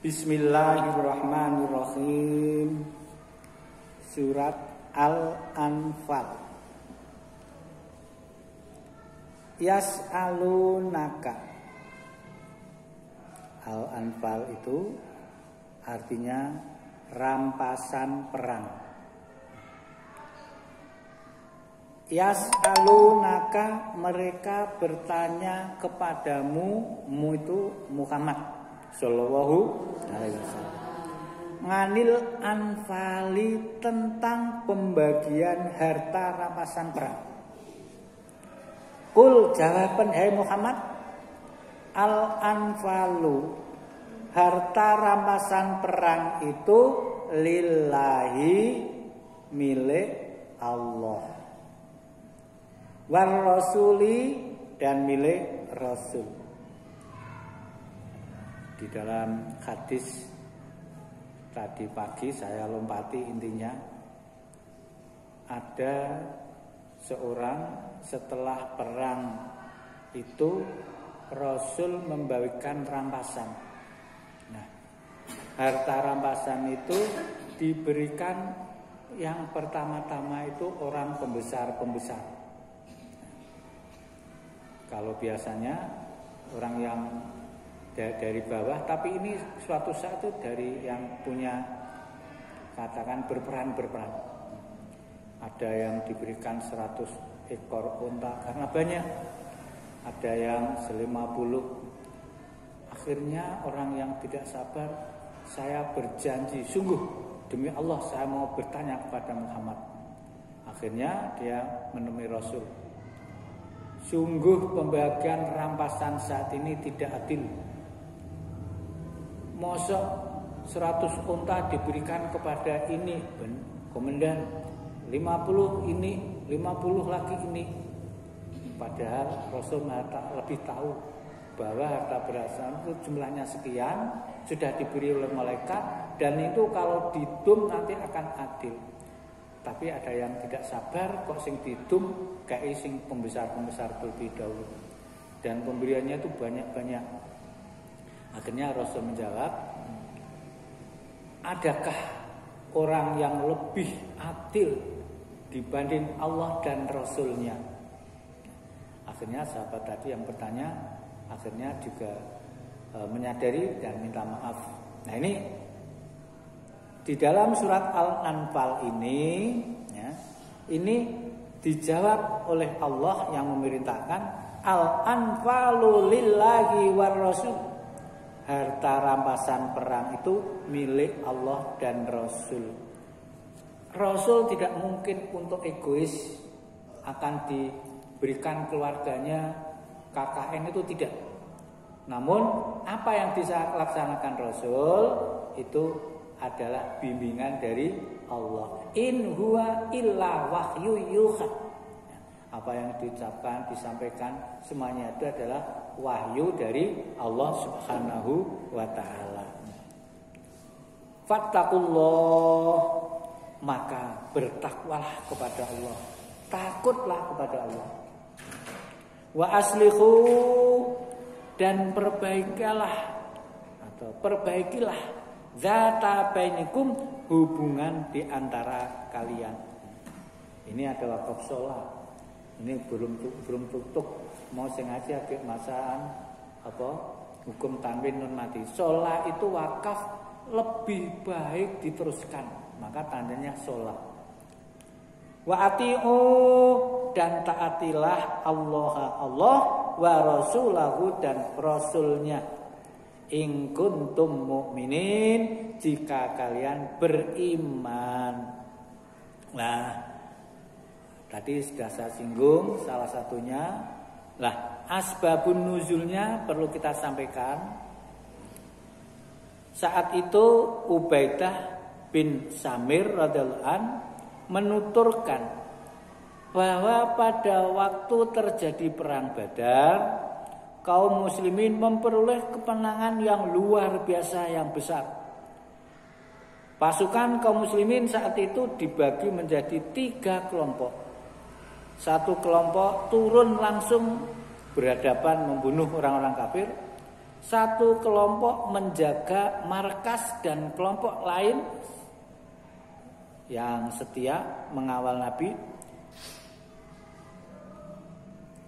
Bismillahirrahmanirrahim. Surat Al-Anfal. Yas'alunaka. Al-Anfal itu artinya rampasan perang. Yas'alunaka, mereka bertanya kepadamu, mu itu Muhammad sallallahu alaihi wasallam. Nganil anfali, tentang pembagian harta rampasan perang. Kul, jawaban hai Muhammad, al anfalu, harta rampasan perang itu lillahi, milik Allah, war rasuli, dan milik Rasul. Di dalam hadis tadi pagi saya lompati intinya, ada seorang setelah perang itu Rasul membagikan rampasan. Nah, harta rampasan itu diberikan yang pertama-tama itu orang pembesar-pembesar. Kalau biasanya orang yang dari bawah, tapi ini suatu saat itu dari yang punya, katakan berperan. Ada yang diberikan 100 ekor unta karena banyak, ada yang 50. Akhirnya orang yang tidak sabar, saya berjanji, sungguh demi Allah saya mau bertanya kepada Muhammad. Akhirnya dia menemui Rasul. Sungguh pembagian rampasan saat ini tidak adil. Mosok 100 unta diberikan kepada ini, komandan, 50 ini, 50 lagi ini. Padahal Rasul lebih tahu bahwa harta berasan itu jumlahnya sekian, sudah diberi oleh malaikat, dan itu kalau didum nanti akan adil. Tapi ada yang tidak sabar, kok sing didum kayak sing pembesar-pembesar terlebih dahulu, dan pemberiannya itu banyak-banyak. Akhirnya Rasul menjawab, adakah orang yang lebih adil dibanding Allah dan Rasulnya? Akhirnya sahabat tadi yang bertanya akhirnya juga menyadari dan minta maaf. Nah, ini di dalam surat Al-Anfal ini, ya, ini dijawab oleh Allah yang memerintahkan Al-Anfalu lillahi war rasul. Harta rampasan perang itu milik Allah dan Rasul. Rasul tidak mungkin untuk egois akan diberikan keluarganya, KKN itu tidak. Namun apa yang dilaksanakan Rasul itu adalah bimbingan dari Allah. In huwa illa wahyu yuha. Apa yang diucapkan, disampaikan, semuanya itu adalah wahyu dari Allah Subhanahu wa ta'ala. Fattaqullah, maka bertakwalah kepada Allah, takutlah kepada Allah. Wa aslihu, dan perbaikilah zata bainikum, hubungan di antara kalian. Ini adalah wakaf sholat. Ini belum tutup, mau sengaja ke masaan hukum tanwin nun mati. Sholat itu wakaf lebih baik diteruskan, maka tandanya sholat. Wa ati'u, dan taatilah Allah wa rasulahu, dan rasulnya. In kuntum mu'minin, jika kalian beriman. Nah, tadi sudah saya singgung salah satunya. Lah, asbabun nuzulnya perlu kita sampaikan. Saat itu Ubaidah bin Samir radhiyallahu an menuturkan bahwa pada waktu terjadi perang Badar, kaum muslimin memperoleh kemenangan yang luar biasa, yang besar. Pasukan kaum muslimin saat itu dibagi menjadi 3 kelompok. Satu kelompok turun langsung berhadapan membunuh orang-orang kafir. Satu kelompok menjaga markas dan kelompok lain yang setia mengawal Nabi.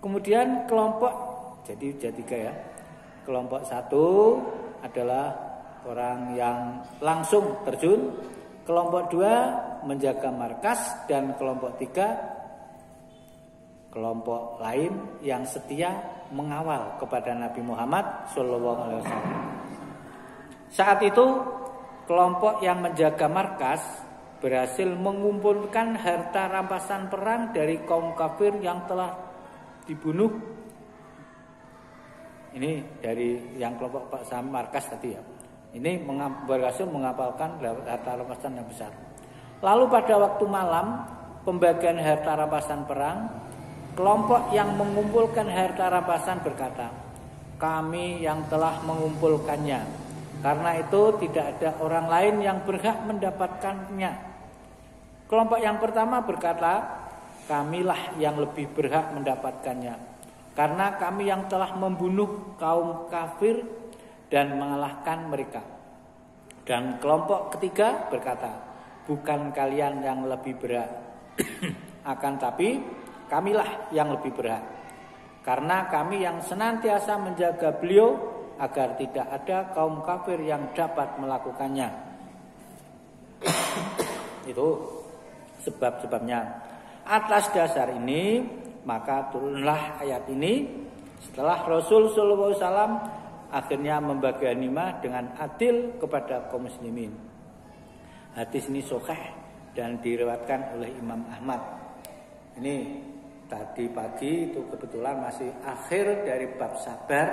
Kemudian kelompok jadi tiga ya. Kelompok satu adalah orang yang langsung terjun. Kelompok dua menjaga markas dan kelompok tiga kelompok lain yang setia mengawal kepada Nabi Muhammad SAW. Saat itu kelompok yang menjaga markas berhasil mengumpulkan harta rampasan perang dari kaum kafir yang telah dibunuh. Ini dari yang kelompok markas tadi ya. Ini berhasil mengampalkan harta rampasan yang besar. Lalu pada waktu malam pembagian harta rampasan perang, kelompok yang mengumpulkan harta rampasan berkata, kami yang telah mengumpulkannya. Karena itu tidak ada orang lain yang berhak mendapatkannya. Kelompok yang pertama berkata, kamilah yang lebih berhak mendapatkannya. Karena kami yang telah membunuh kaum kafir dan mengalahkan mereka. Dan kelompok ketiga berkata, bukan kalian yang lebih berhak, akan tapi kamilah yang lebih berhak. Karena kami yang senantiasa menjaga beliau agar tidak ada kaum kafir yang dapat melakukannya. Itu sebab-sebabnya. Atas dasar ini maka turunlah ayat ini setelah Rasul sallallahu alaihi wasallam akhirnya membagi ghanimah dengan adil kepada kaum muslimin. Hadis ini sahih dan diriwayatkan oleh Imam Ahmad. Ini tadi pagi itu kebetulan masih akhir dari bab sabar.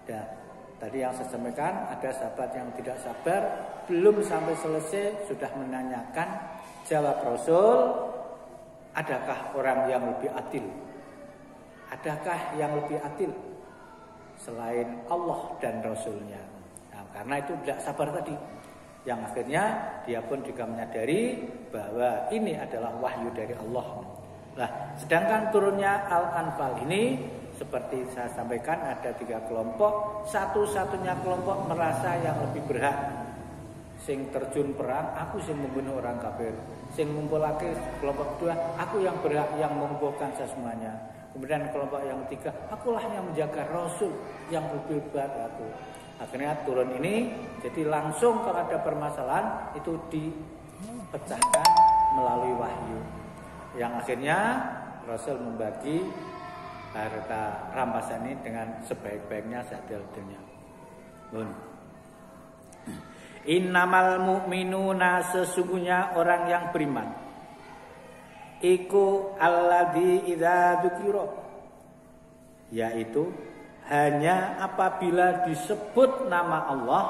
Nah, tadi yang saya sampaikan ada sahabat yang tidak sabar belum sampai selesai sudah menanyakan jawab Rasul, adakah orang yang lebih adil? Adakah yang lebih adil selain Allah dan Rasulnya? Nah, karena itu tidak sabar tadi. Yang akhirnya dia pun juga menyadari bahwa ini adalah wahyu dari Allah. Nah, sedangkan turunnya Al-Anfal ini seperti saya sampaikan ada 3 kelompok. Satu-satunya kelompok merasa yang lebih berhak. Sing terjun perang, aku sing membunuh orang kafir. Sing ngumpulake kelompok kedua, aku yang berhak yang mengumpulkan semuanya. Kemudian kelompok yang ketiga, akulah yang menjaga Rasul yang lebih berat aku. Akhirnya turun ini, jadi langsung kalau ada permasalahan itu dipecahkan melalui wahyu. Yang akhirnya Rasul membagi harta rampasan ini dengan sebaik-baiknya seadil-adilnya. Innamal mu'minuna sesungguhnya orang yang beriman. Iku alladzi idza dzukira, yaitu hanya apabila disebut nama Allah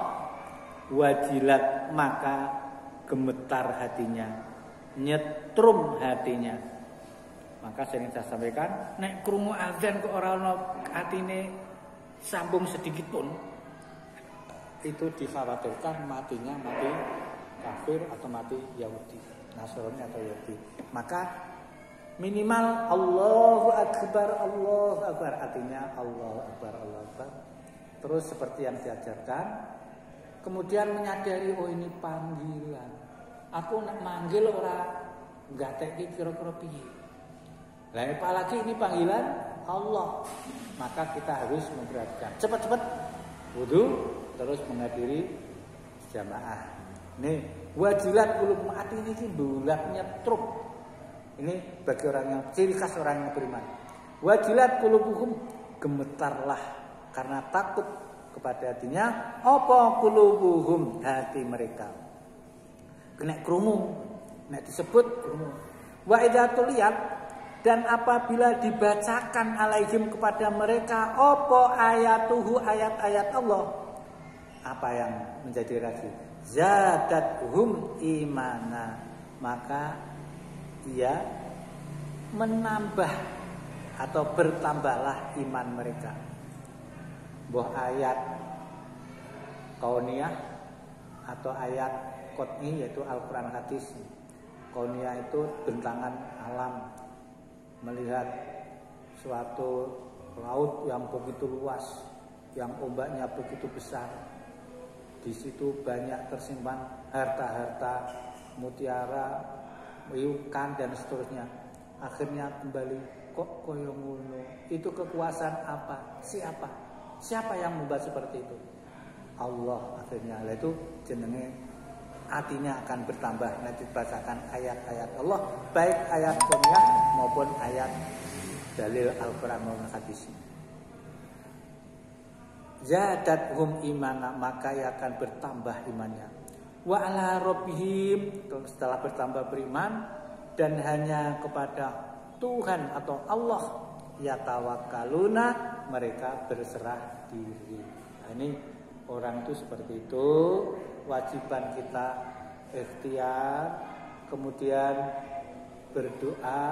wajilat maka gemetar hatinya, nyetrum hatinya. Maka sering saya sampaikan, nek krungu azan kok ora ono atine sambung sedikit pun, itu dikhawatirkan matinya mati kafir atau mati Yahudi, Nasrani atau Yahudi. Maka minimal Allahu Akbar, Allahu Akbar, artinya Allahu Akbar, Allahu Akbar. Terus seperti yang diajarkan, kemudian menyadari oh ini panggilan. Aku nak manggil ora gatek kira-kira piye. Lah apalagi ini panggilan Allah. Maka kita harus memperhatikan. Cepat-cepat wudu terus menghadiri jamaah. Nih, wajilat qulub hati ini bulatnya truk. Ini bagi orang yang ciri khas orang yang beriman. Wajilat qulubuhum, gemetarlah karena takut kepada hatinya. Apa qulubuhum, hati mereka. Kena krungu, nek disebut krungu. Wa idza tuliyat, dan apabila dibacakan alaihim kepada mereka apa ayatuhu, ayat-ayat Allah, apa yang menjadi reaksi? Zadathum imana, maka ia menambah atau bertambahlah iman mereka. Boh ayat kauniyah atau ayat qot'i yaitu Al-Quran hadis. Kauniyah itu bentangan alam, melihat suatu laut yang begitu luas, yang ombaknya begitu besar. Di situ banyak tersimpan harta-harta, mutiara, ikan dan seterusnya. Akhirnya kembali, kok koyo ngono? Itu kekuasaan apa? Siapa yang membuat seperti itu? Allah. Akhirnya itu jenenge artinya akan bertambah. Nanti bacakan ayat-ayat Allah, baik ayat dunia maupun ayat dalil Al-Quran maupun hadis. Zadathum imana, maka ia akan bertambah imannya. Wa ala rabbihim, setelah bertambah beriman dan hanya kepada Tuhan atau Allah yatawakkaluna, mereka berserah diri. Nah, ini orang itu seperti itu. Wajiban kita ikhtiar, kemudian berdoa,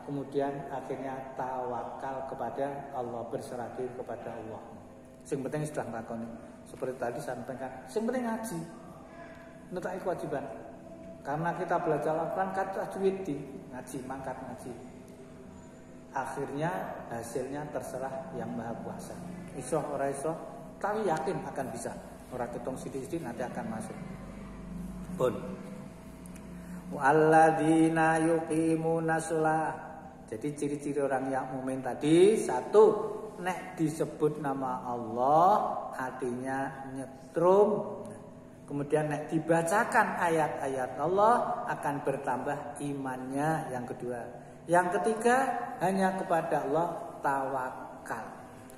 kemudian akhirnya tawakal kepada Allah, berserah diri kepada Allah. Sing penting sudah nglakoni. Seperti tadi sampaikan, sing penting ngaji. Nutaki kewajiban. Karena kita belajar Al-Quran kan tajwid di ngaji, mangkat ngaji. Akhirnya hasilnya terserah Yang Maha Kuasa. Iso ora iso, tapi yakin akan bisa. Ora ketong sithik-sithik nanti akan masuk. Pun. Walladzina yuqimuna shalah. Jadi ciri-ciri orang yang mukmin tadi, satu, nek disebut nama Allah hatinya nyetrum. Kemudian nek dibacakan ayat-ayat Allah akan bertambah imannya. Yang kedua, yang ketiga hanya kepada Allah tawakal.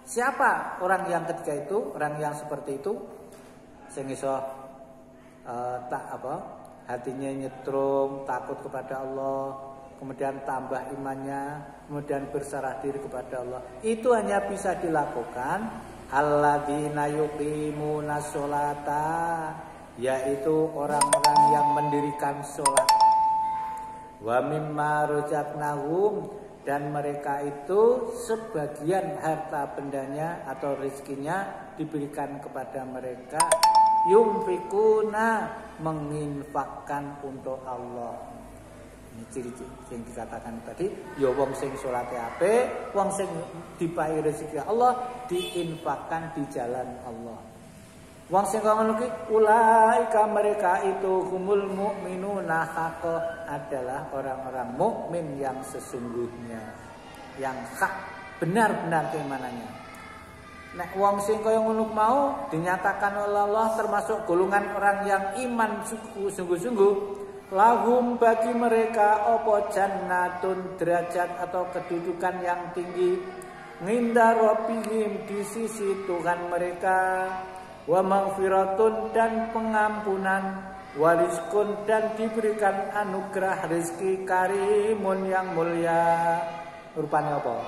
Siapa orang yang ketiga itu? Orang yang seperti itu sing iso hatinya nyetrum, takut kepada Allah, kemudian tambah imannya, kemudian berserah diri kepada Allah. Itu hanya bisa dilakukan alladzina yuqimuna sholata, yaitu orang-orang yang mendirikan sholat. Wa mimma razaqnahum, dan mereka itu sebagian harta bendanya atau rezekinya diberikan kepada mereka. Yunfikuna, menginfakkan untuk Allah. Ini ciri-ciri yang dikatakan tadi. Ya wong sing salate apik, wong sing dipahi rezeki Allah, diinfakkan di jalan Allah. Wong sing ngono ki ulaika, mereka itu humul mukminuna haqqan, adalah orang-orang mukmin yang sesungguhnya, yang hak, benar-benar keimanannya. Nek wong sing kaya ngono mau dinyatakan oleh Allah termasuk golongan orang yang iman sungguh-sungguh, lahum, bagi mereka apa jannatun, derajat atau kedudukan yang tinggi, nginda rabbihim, di sisi Tuhan mereka, wa maghfiratun, dan pengampunan, wa rizqun, dan diberikan anugerah rezeki karimun, yang mulia. Rupanya apa?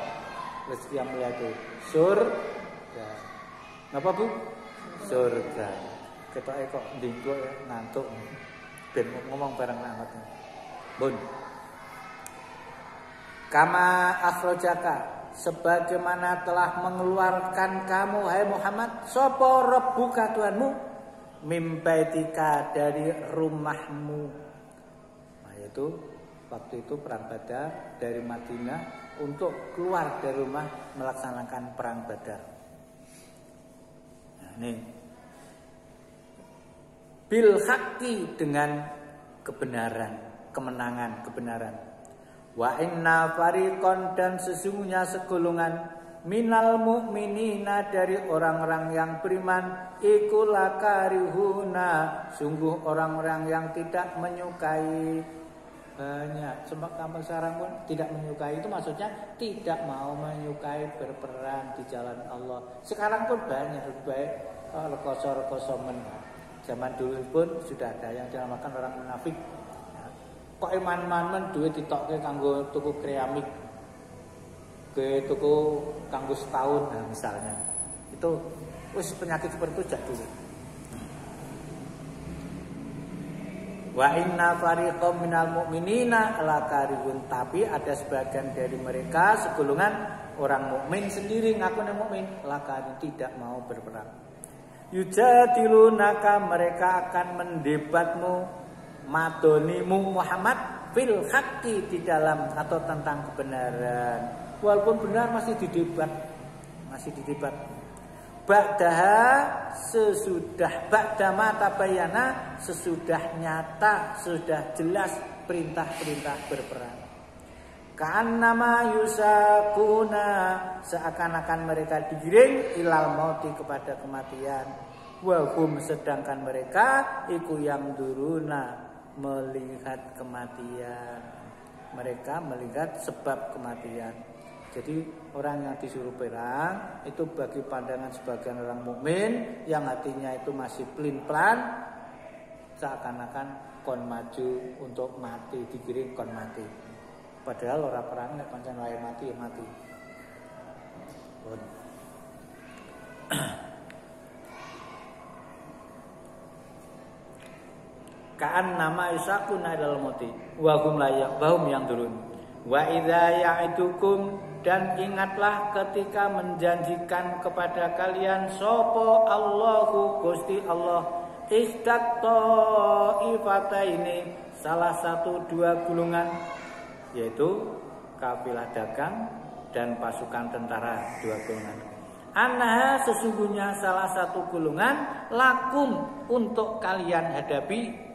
Rezeki yang mulia itu surga. Napa Bu? Surga. Ketoke kok ndinggo ngantuk. Ben ngomong bareng amat. Bun. Kama akhrajaka, sebagaimana telah mengeluarkan kamu hai Muhammad, sapa rabbuka, Tuhanmu, mim baitika, dari rumahmu. Nah, itu waktu itu perang Badar dari Madinah untuk keluar dari rumah melaksanakan perang Badar. Nah, ini bil haqqi, dengan kebenaran, kemenangan, kebenaran. Wa inna fariqon, dan sesungguhnya segolongan, minal mu'minina, dari orang-orang yang beriman, iku lakarihuna, sungguh orang-orang yang tidak menyukai. Banyak sebab kampung sekarang pun tidak menyukai, itu maksudnya tidak mau menyukai berperang di jalan Allah. Sekarang pun banyak, lebih baik rekoso-rekoso men. Zaman dulu pun sudah ada yang dinamakan orang munafik. Kok iman-iman duit ditokke kanggo tuku keramik, ke tuku kanggo setahun, nah, misalnya. Itu wis penyakit seperti itu dulu. Wa inna fariqam minal mu'minina lakarihun, tapi ada sebagian dari mereka, segolongan orang mukmin sendiri ngakune mukmin, lakarihun, tidak mau berperang. Yujadilunaka, mereka akan mendebatmu, madonimu Muhammad, fil haqqi, di dalam atau tentang kebenaran. Walaupun benar masih didebat, ba'daha sesudah ba'da mata bayana sesudah nyata, sudah jelas perintah-perintah berperang. Ka'annama yusakuna seakan-akan mereka digiring ilal mauti kepada kematian. Wahum sedangkan mereka iku yang duruna melihat kematian. Mereka melihat sebab kematian. Jadi orang yang disuruh perang itu bagi pandangan sebagian orang mukmin yang hatinya itu masih pelin-pelan seakan-akan kon maju untuk mati, digiring kon mati. Padahal orang perang nek pancen wae mati ya mati. Ka'an nama yusakuna ilal mauti wa hum la yaqbahum yang turun. Wa idza ya'idukum dan ingatlah ketika menjanjikan kepada kalian sapa Allahu Gusti Allah ihdat taifataini salah satu dua golongan yaitu kafilah dagang dan pasukan tentara, dua golongan. Anha sesungguhnya salah satu golongan lakum untuk kalian hadapi.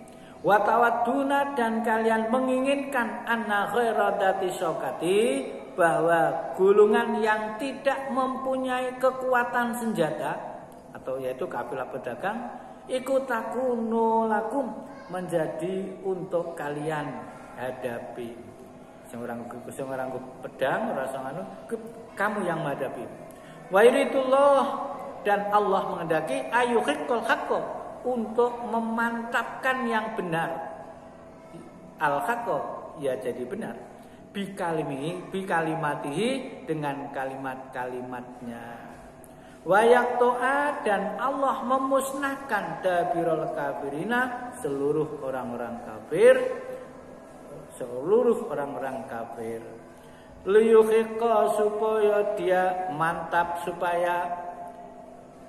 Watawaduna dan kalian menginginkan anna khairadati syokati bahwa golongan yang tidak mempunyai kekuatan senjata atau yaitu kafilah pedagang ikutakunu lakum menjadi untuk kalian hadapi. Sing orang pedang rasa anu kamu yang menghadapi. Wa yuridullah dan Allah menghendaki ayyuhiqqal haqqo untuk memantapkan yang benar. Al-haqqo ya jadi benar. Bikalimatihi dengan kalimat-kalimatnya. Wa yaqta'a dan Allah memusnahkan dabirul kafirina seluruh orang-orang kafir. Seluruh orang-orang kafir. Liyuhiqqa supaya dia mantap supaya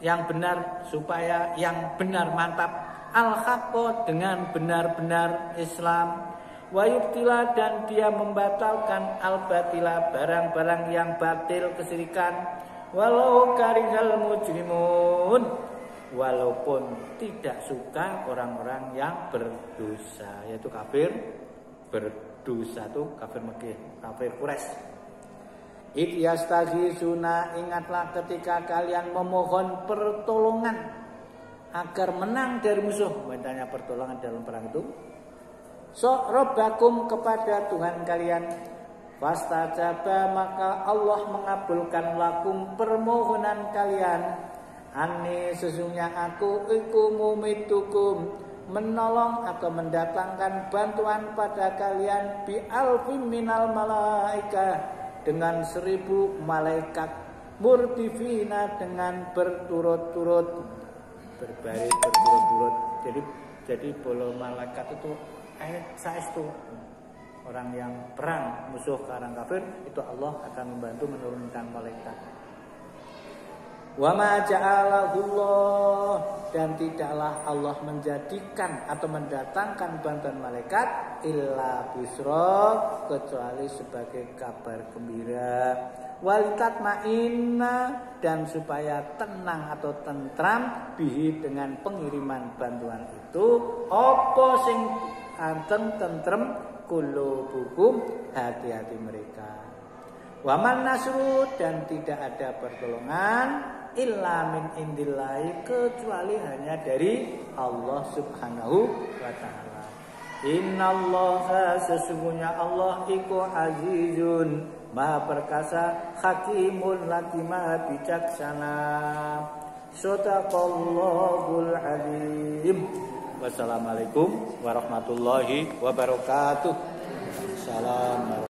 yang benar supaya yang benar mantap al-haqqo dengan benar-benar Islam wa yubtila dan dia membatalkan al-batila barang-barang yang batil kesyirikan walau karihal mujrimun walaupun tidak suka orang-orang yang berdosa yaitu kafir berdosa itu kafir Mekah kafir Quraisy. Idyastaghisuna ingatlah ketika kalian memohon pertolongan agar menang dari musuh. Mintanya pertolongan dalam perang itu. Rabbakum kepada Tuhan kalian. Fastajaba maka Allah mengabulkan lakum permohonan kalian. Ani sesungguhnya aku iku mumitukum menolong atau mendatangkan bantuan pada kalian bi alfin minal malaika dengan 1000 malaikat murtifina dengan berturut-turut berbaris berturut-turut jadi bolo malaikat itu saestu orang yang perang musuh ke orang kafir itu Allah akan membantu menurunkan malaikat. Wa ma ja'alahullah dan tidaklah Allah menjadikan atau mendatangkan bantuan malaikat illa busra kecuali sebagai kabar gembira walitatma'inna dan supaya tenang atau tentram bihi dengan pengiriman bantuan itu apa sing anten tentrem qulubuhum hati-hati mereka. Waman nasru dan tidak ada pertolongan illa min indillahi kecuali hanya dari Allah Subhanahu wa taala. Innallaha sesungguhnya Allah iku azizun maha perkasa hakimun lagi maha bijaksana. Shadaqallahul azim. Wassalamualaikum warahmatullahi wabarakatuh. Salam.